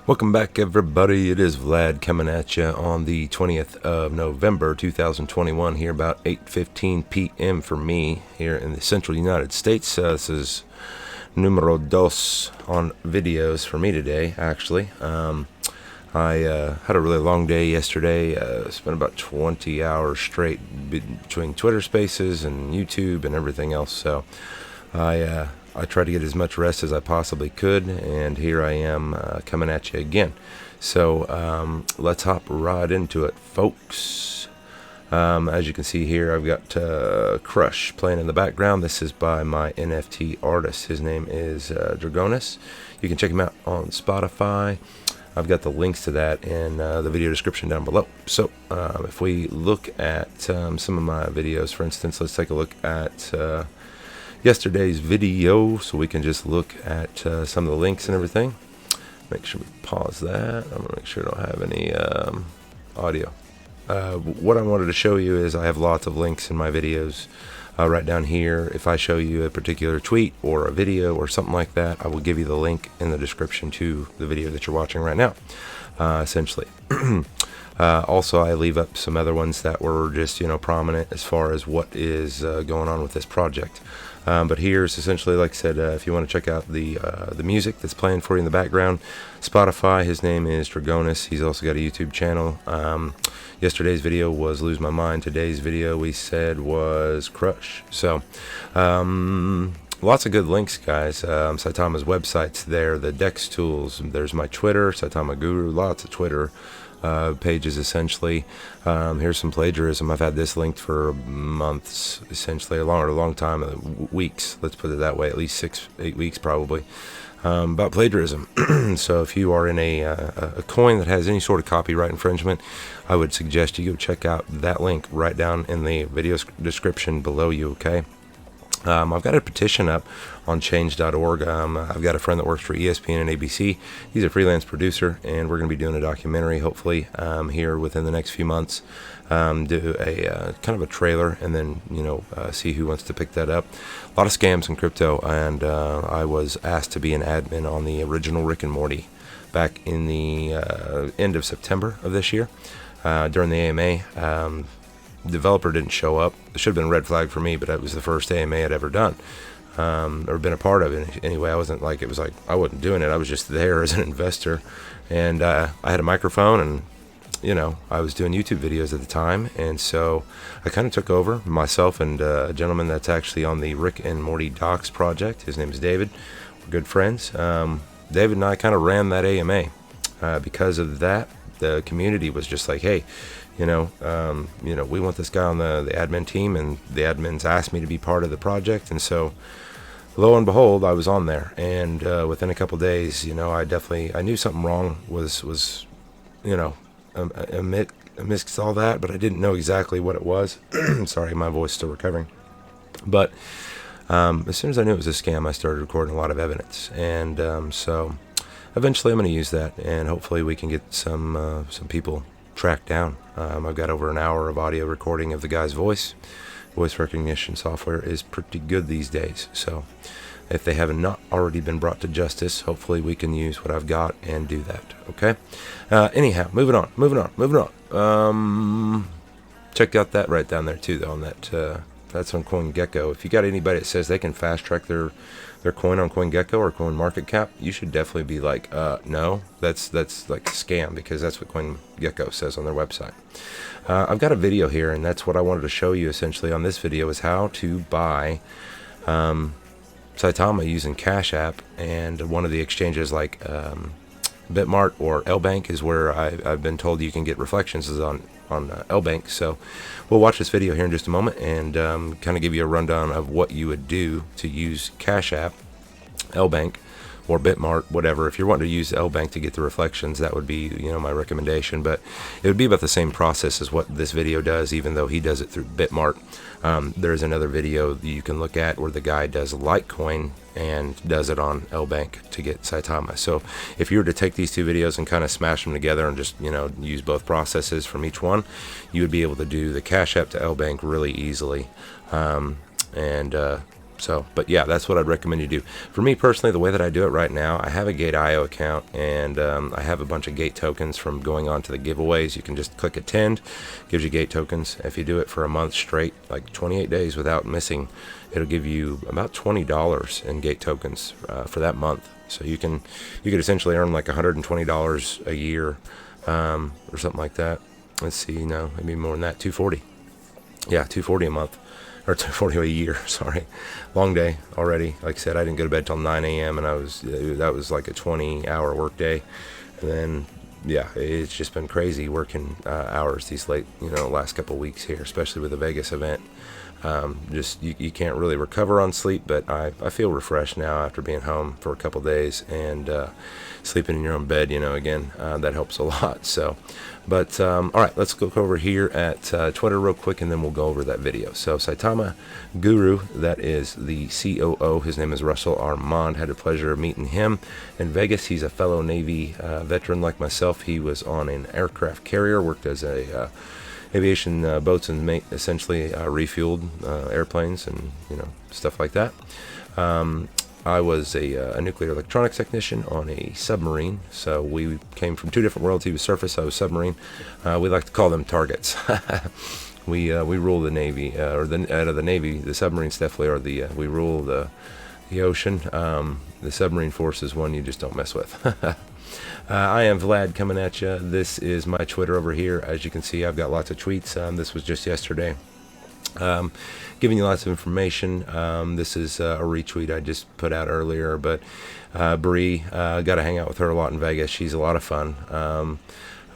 Welcome back, everybody. It is Vlad coming at you on the 20th of November 2021 here about 8:15 p.m. for me here in the central United States. This is numero dos on videos for me today, actually. I had a really long day yesterday. Spent about 20 hours straight between Twitter Spaces and YouTube and everything else. So I tried to get as much rest as I possibly could, and here I am coming at you again. So let's hop right into it, folks. As you can see here, I've got Crush playing in the background. This is by my NFT artist. His name is Dragonis. You can check him out on Spotify. I've got the links to that in the video description down below. So if we look at some of my videos, for instance, let's take a look at yesterday's video, so we can just look at some of the links and everything. Make sure we pause that. I'm gonna make sure I don't have any audio. What I wanted to show you is I have lots of links in my videos right down here. If I show you a particular tweet or a video or something like that, I will give you the link in the description to the video that you're watching right now, essentially. Also, I leave up some other ones that were just, prominent as far as what is going on with this project. But here's essentially, like I said, if you want to check out the music that's playing for you in the background, Spotify, his name is Dragonis. He's also got a YouTube channel. Yesterday's video was Lose My Mind. Today's video, we said, was Crush. So, lots of good links, guys. Saitama's website's there, the Dex tools. There's my Twitter, Saitama Guru, lots of Twitter pages, essentially. Here's some plagiarism. I've had this linked for months, essentially, a long time, weeks, let's put it that way, at least 6-8 weeks probably, about plagiarism. So if you are in a coin that has any sort of copyright infringement, I would suggest you go check out that link right down in the video description below you, okay? I've got a petition up on change.org. I've got a friend that works for ESPN and ABC. He's a freelance producer, and we're going to be doing a documentary, hopefully, here within the next few months. Do a kind of a trailer, and then, see who wants to pick that up. A lot of scams in crypto, and I was asked to be an admin on the original Rick and Morty back in the end of September of this year during the AMA. Developer didn't show up. It should have been a red flag for me, but it was the first AMA I'd ever done or been a part of it. Anyway, I wasn't like, it was like I wasn't doing it. I was just there as an investor, and I had a microphone, and I was doing YouTube videos at the time, and so I kind of took over, myself and a gentleman that's actually on the Rick and Morty Docs project. His name is David. We're good friends. David and I kind of ran that AMA. Because of that, the community was just like, hey, we want this guy on the admin team, and the admins asked me to be part of the project, and so lo and behold, I was on there, and within a couple days, I knew something wrong was amidst all that, but I didn't know exactly what it was. Sorry, my voice is still recovering. But as soon as I knew it was a scam, I started recording a lot of evidence, and so eventually I'm going to use that, and hopefully we can get some people tracked down. I've got over an hour of audio recording of the guy's voice. Voice recognition software is pretty good these days, so if they have not already been brought to justice, hopefully we can use what I've got and do that, okay? Anyhow, moving on. Check out that right down there too, though, on that that's on CoinGecko. If you got anybody that says they can fast track their coin on CoinGecko or CoinMarketCap, you should definitely be like, no, that's like a scam, because that's what CoinGecko says on their website. I've got a video here, and that's what I wanted to show you essentially on this video, is how to buy Saitama using Cash App, and one of the exchanges like Bitmart or LBank is where I've been told you can get reflections is on LBank. So we'll watch this video here in just a moment and kind of give you a rundown of what you would do to use Cash App, LBank, or Bitmart, whatever. If you're wanting to use LBank to get the reflections, that would be my recommendation, but it would be about the same process as what this video does, even though he does it through Bitmart. There's another video that you can look at where the guy does Litecoin and does it on LBank to get Saitama. So if you were to take these two videos and kind of smash them together and just use both processes from each one, you would be able to do the Cash App to LBank really easily. And So, but yeah, that's what I'd recommend you do. For me personally, the way that I do it right now, I have a Gate.io account, and I have a bunch of Gate tokens from going on to the giveaways. You can just click attend, gives you Gate tokens. If you do it for a month straight, like 28 days without missing, it'll give you about $20 in Gate tokens for that month. So you could essentially earn like $120 a year, or something like that. Let's see, no, maybe more than that, 240. Yeah, 240 a month. Or 240 a year, sorry. Long day already. Like I said, I didn't go to bed till 9 a.m. and that was like a 20-hour work day. And then, yeah, it's just been crazy working hours these last couple of weeks here, especially with the Vegas event. Just you can't really recover on sleep, but I feel refreshed now after being home for a couple of days and sleeping in your own bed, again, that helps a lot. So, but all right, let's look over here at Twitter real quick, and then we'll go over that video. So Saitama Guru, that is the COO. His name is Russell Armand. Had the pleasure of meeting him in Vegas. He's a fellow Navy veteran like myself. He was on an aircraft carrier, worked as a aviation boatswain mate, essentially refueled airplanes and stuff like that. I was a nuclear electronics technician on a submarine, so we came from two different worlds. He was surface, I was submarine. We like to call them targets. We rule the Navy, out of the Navy, the submarines definitely are we rule the ocean. The submarine force is one you just don't mess with. I am Vlad coming at you. This is my Twitter over here. As you can see, I've got lots of tweets. This was just yesterday. Giving you lots of information. This is a retweet I just put out earlier, but Bree, got to hang out with her a lot in Vegas. She's a lot of fun.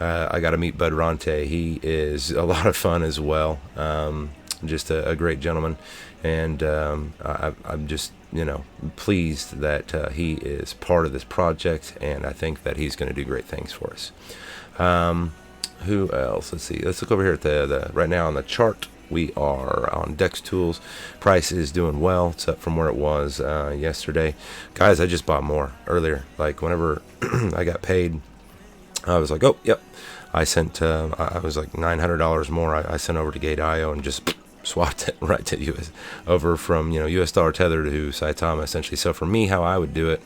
I got to meet Bud Ronte. He is a lot of fun as well. Just a great gentleman, and I'm just pleased that he is part of this project, and I think that he's going to do great things for us. Who else? Let's see. Let's look over here at the right now on the chart. We are on Dex Tools. Price is doing well. It's up from where it was yesterday. Guys, I just bought more earlier. Like whenever I got paid, I was like, oh, yep. I sent, I was like $900 more. I sent over to Gate.io and just swapped it right to US, over from, US dollar tether to Saitama essentially. So for me, how I would do it,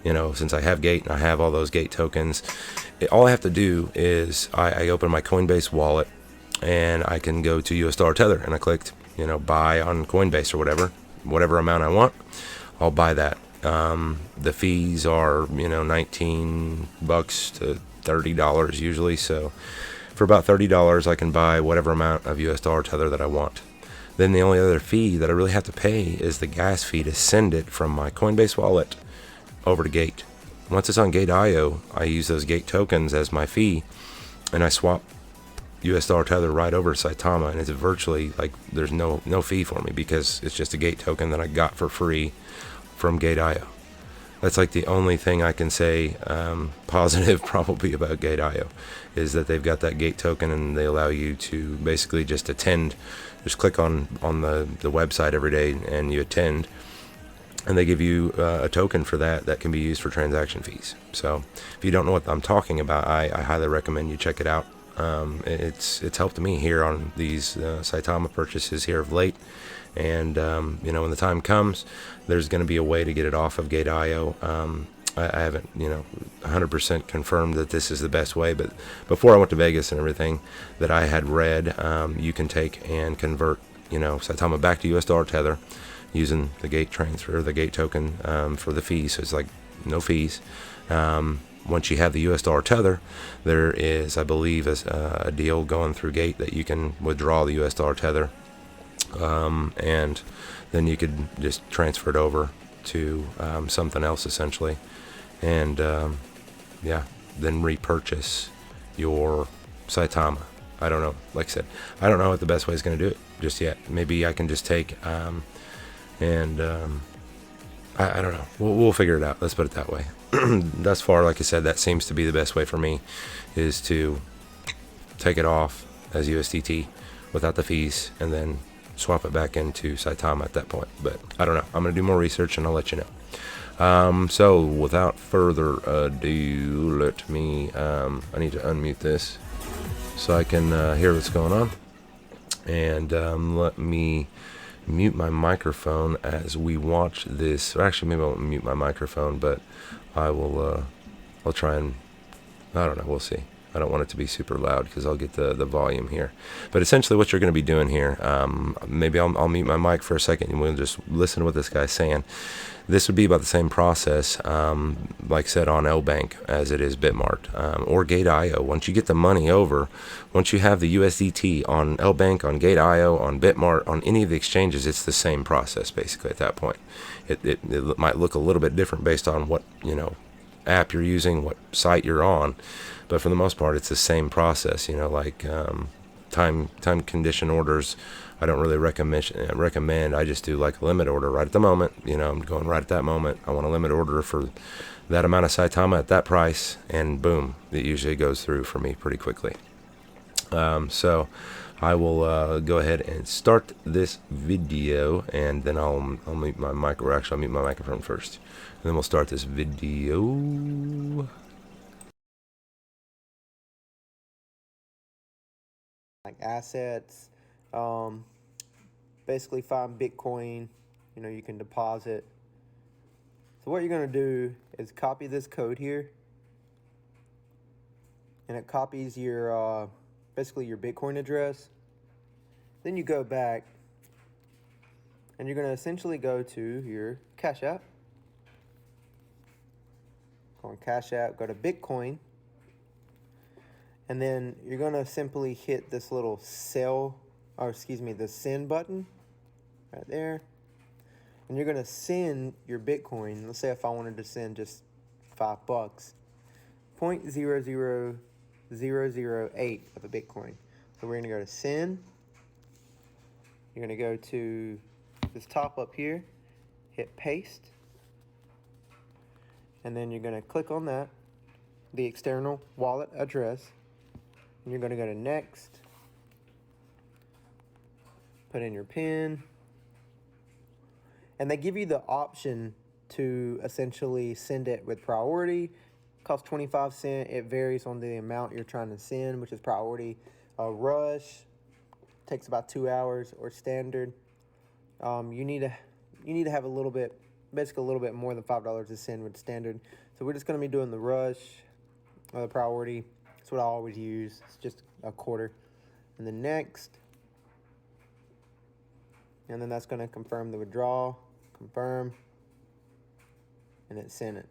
since I have Gate and I have all those Gate tokens, all I have to do is I open my Coinbase wallet, and I can go to US dollar tether, and I clicked, buy on Coinbase or whatever amount I want. I'll buy that. The fees are, $19 to $30 usually. So for about $30, I can buy whatever amount of US dollar tether that I want. Then the only other fee that I really have to pay is the gas fee to send it from my Coinbase wallet over to Gate. Once it's on Gate.io, I use those Gate tokens as my fee, and I swap US dollar tether right over to Saitama, and it's virtually like there's no fee for me because it's just a Gate token that I got for free from Gate.io. That's like the only thing I can say positive probably about Gate.io is that they've got that Gate token, and they allow you to basically just attend. Just click on the website every day and you attend, and they give you a token for that can be used for transaction fees. So if you don't know what I'm talking about, I highly recommend you check it out. It's helped me here on these Saitama purchases here of late, and when the time comes, there's going to be a way to get it off of Gate.io. I haven't 100% confirmed that this is the best way, but before I went to Vegas and everything that I had read, you can take and convert Saitama back to US dollar tether using the Gate transfer, the Gate token for the fees. So it's like no fees. Once you have the US dollar tether, there is, I believe, a deal going through Gate that you can withdraw the US dollar tether, and then you could just transfer it over to something else essentially, and then repurchase your Saitama. I don't know. Like I said, I don't know what the best way is going to do it just yet. Maybe I can just take I don't know. We'll figure it out. Let's put it that way. Thus far, like I said, that seems to be the best way for me, is to take it off as USDT without the fees and then swap it back into Saitama at that point. But I don't know. I'm going to do more research and I'll let you know. So without further ado, let me, I need to unmute this so I can hear what's going on. And let me mute my microphone as we watch this. Or actually, maybe I won't mute my microphone, but I will. I'll try and. I don't know. We'll see. I don't want it to be super loud because I'll get the volume here. But essentially, what you're going to be doing here, maybe I'll mute my mic for a second and we'll just listen to what this guy's saying. This would be about the same process, like I said, on LBank as it is Bitmart or Gate.io. Once you get the money over, once you have the USDT on LBank, on Gate.io, on Bitmart, on any of the exchanges, it's the same process basically at that point. It might look a little bit different based on what, app you're using, what site you're on, but for the most part, it's the same process. Like time condition orders, I don't really recommend. I just do like a limit order right at the moment. I'm going right at that moment. I want a limit order for that amount of Saitama at that price, and boom, it usually goes through for me pretty quickly. So I will go ahead and start this video, and then I'll mute my mic. Or actually, I'll mute my microphone first, and then we'll start this video. Like assets, basically find Bitcoin, you can deposit. So what you're going to do is copy this code here, and it copies your basically your Bitcoin address. Then you go back and you're going to essentially go to your Cash App. Go on Cash App, go to Bitcoin. And then you're going to simply hit this little the send button right there. And you're going to send your Bitcoin. Let's say if I wanted to send just $5, 0.00008 of a Bitcoin. So we're going to go to send. You're going to go to this top up here, hit paste. And then you're going to click on that, the external wallet address. And you're going to go to next, put in your PIN, and they give you the option to essentially send it with priority. Costs 25 cents. It varies on the amount you're trying to send, which is priority. Rush takes about 2 hours, or standard. You need to have a little bit more than $5 to send with standard. So we're just going to be doing the rush, the priority. That's what I always use. It's just a quarter. And then next. And then that's going to confirm the withdrawal. Confirm. And it sent it.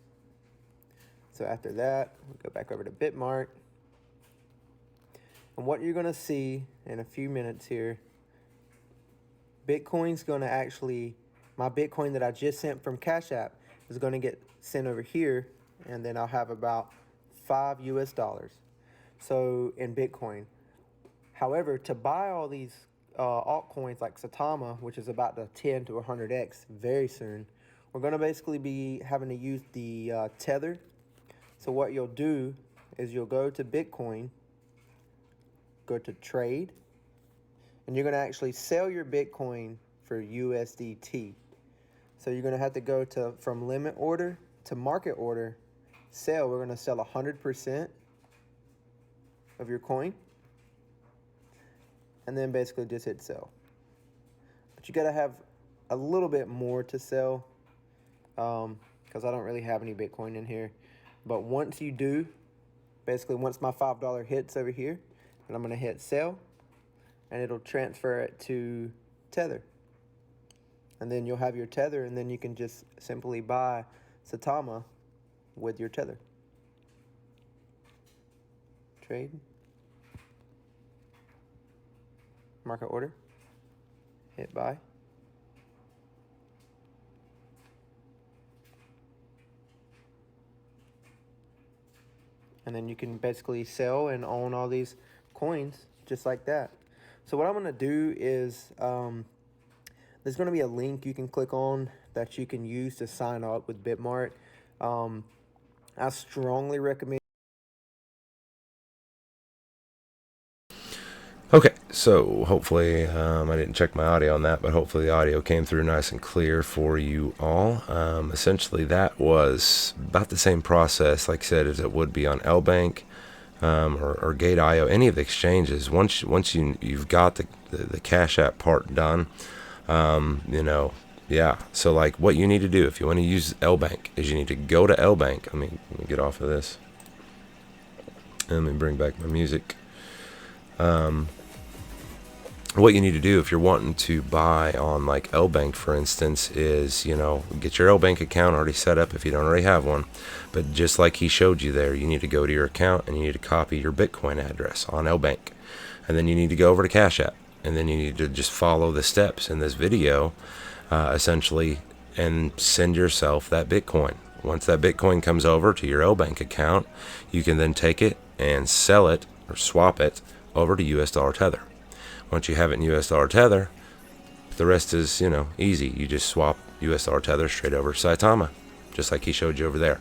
So after that, we'll go back over to Bitmart. And what you're going to see in a few minutes here, Bitcoin's going to actually, my Bitcoin that I just sent from Cash App is going to get sent over here. And then I'll have about $5 US. So in Bitcoin. However, to buy all these altcoins like Saitama, which is about to 10 to 100x very soon, we're going to basically be having to use the tether. So what you'll do is you'll go to Bitcoin, go to trade, and you're going to actually sell your Bitcoin for USDT. So you're going to have to go to from limit order to market order, sell. We're going to sell 100% of your coin, and then basically just hit sell. But you got to have a little bit more to sell, because I don't really have any Bitcoin in here. But once you do, basically once my $5 hits over here, and I'm going to hit sell, and it'll transfer it to Tether. And then you'll have your Tether, and then you can just simply buy Saitama with your Tether. Trade. Market order. Hit buy. And then you can basically sell and own all these coins just like that. So what I'm going to do is there's going to be a link you can click on that you can use to sign up with Bitmart. I strongly recommend. Okay, so hopefully I didn't check my audio on that, but hopefully the audio came through nice and clear for you all. Essentially, that was about the same process, like I said, as it would be on LBank or Gate.io, any of the exchanges. Once you've got the Cash App part done, You know, yeah. So like what you need to do if you want to use LBank is you need to go to LBank. Let me get off of this. Let me bring back my music. What you need to do if you're wanting to buy on like LBank, for instance, is, you know, get your LBank account already set up if you don't already have one. But just like he showed you there, you need to go to your account and you need to copy your Bitcoin address on LBank. And then you need to go over to Cash App. And then you need to just follow the steps in this video, essentially, and send yourself that Bitcoin. Once that Bitcoin comes over to your LBank account, you can then take it and sell it or swap it over to US dollar Tether. Once you have it in US dollar Tether, the rest is, you know, easy. You just swap US dollar Tether straight over to Saitama, just like he showed you over there.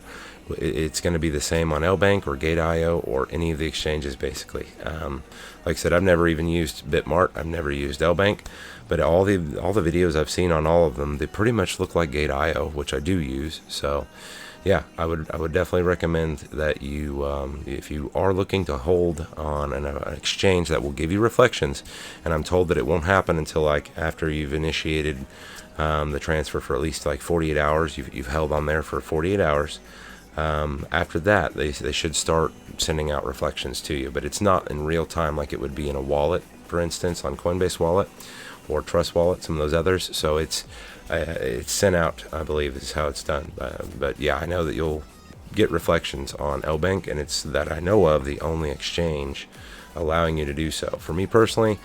It's going to be the same on LBank or Gate.io or any of the exchanges, basically. Like I said, I've never even used Bitmart. I've never used LBank, but all the videos I've seen on all of them, they pretty much look like Gate.io, which I do use. So, yeah, I would definitely recommend that you, if you are looking to hold on an exchange that will give you reflections, and I'm told that it won't happen until like after you've initiated the transfer for at least like 48 hours. You've held on there for 48 hours. After that, they should start sending out reflections to you, but it's not in real time like it would be in a wallet, for instance, on Coinbase Wallet or Trust Wallet, some of those others. So it's sent out, I believe, is how it's done. But yeah, I know that you'll get reflections on LBank, and it's that I know of the only exchange allowing you to do so. For me personally,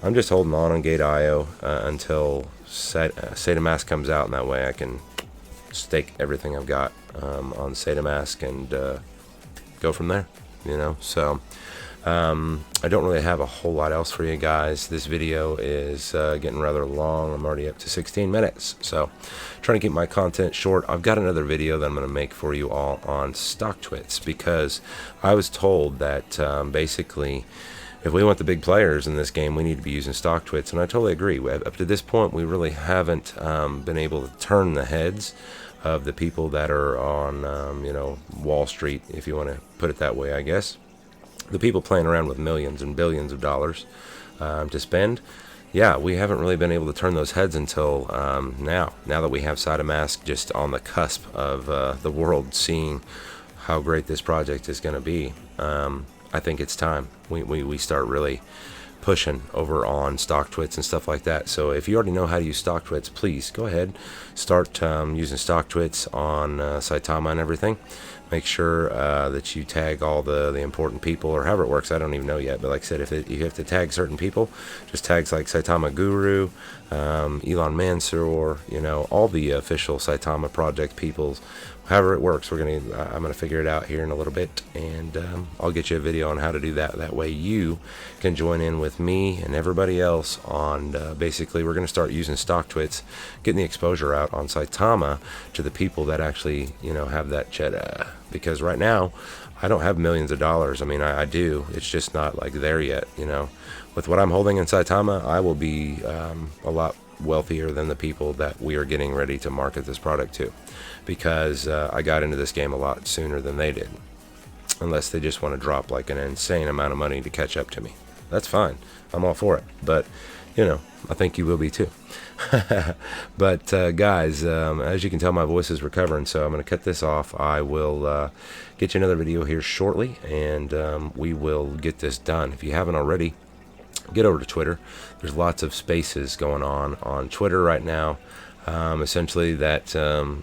I'm just holding on Gate.io until Saitama comes out, and that way I can stake everything I've got on Saitama and go from there, you know. So I don't really have a whole lot else for you guys. This video is getting rather long. I'm already up to 16 minutes, so trying to keep my content short. I've got another video that I'm going to make for you all on StockTwits, because I was told that basically if we want the big players in this game, we need to be using StockTwits, and I totally agree. Up to this point, we really haven't been able to turn the heads of the people that are on, you know, Wall Street, if you want to put it that way, I guess. The people playing around with millions and billions of dollars to spend. Yeah, we haven't really been able to turn those heads until now that we have Saitama just on the cusp of the world seeing how great this project is going to be. I think it's time we start really pushing over on StockTwits and stuff like that. So if you already know how to use StockTwits, please go ahead, start using StockTwits on Saitama and everything. Make sure that you tag all the important people, or however it works. I don't even know yet, but like I said, if you have to tag certain people, just tags like Saitama Guru, Elon Mansour, you know, all the official Saitama project peoples. However it works, I'm gonna figure it out here in a little bit, and I'll get you a video on how to do that. That way you can join in with me and everybody else on basically we're gonna start using StockTwits, getting the exposure out on Saitama to the people that actually, you know, have that cheddar. Because right now I don't have millions of dollars. I mean, I do. It's just not like there yet, you know. With what I'm holding in Saitama, I will be a lot wealthier than the people that we are getting ready to market this product to, because I got into this game a lot sooner than they did, unless they just want to drop like an insane amount of money to catch up to me. That's fine. I'm all for it. But, you know, I think you will be too. But guys, as you can tell, my voice is recovering, so I'm going to cut this off. I will get you another video here shortly, and we will get this done. If you haven't already, get over to Twitter. There's lots of spaces going on Twitter right now, essentially that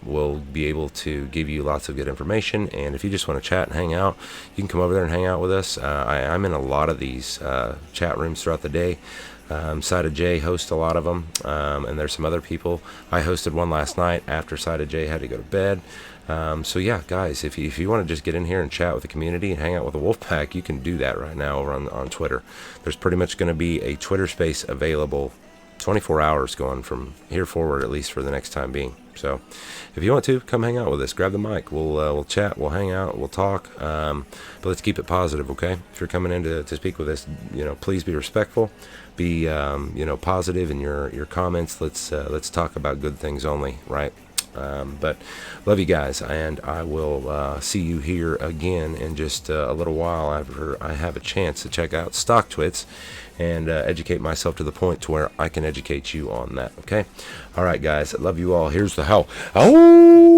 will be able to give you lots of good information. And if you just want to chat and hang out, you can come over there and hang out with us. I'm in a lot of these chat rooms throughout the day. Saita J hosts a lot of them, and there's some other people. I hosted one last night after Saita J had to go to bed. So yeah, guys, if you want to just get in here and chat with the community and hang out with the Wolfpack, you can do that right now over on Twitter. There's pretty much going to be a Twitter space available 24 hours going from here forward, at least for the next time being. So if you want to, come hang out with us. Grab the mic. We'll chat. We'll hang out. We'll talk. But let's keep it positive, okay? If you're coming in to speak with us, you know, please be respectful. Be you know, positive in your comments. Let's talk about good things only, right? But love you guys, and I will see you here again in just a little while after I have a chance to check out StockTwits and educate myself to the point to where I can educate you on that. Okay? All right, guys. I love you all. Here's the how. Oh!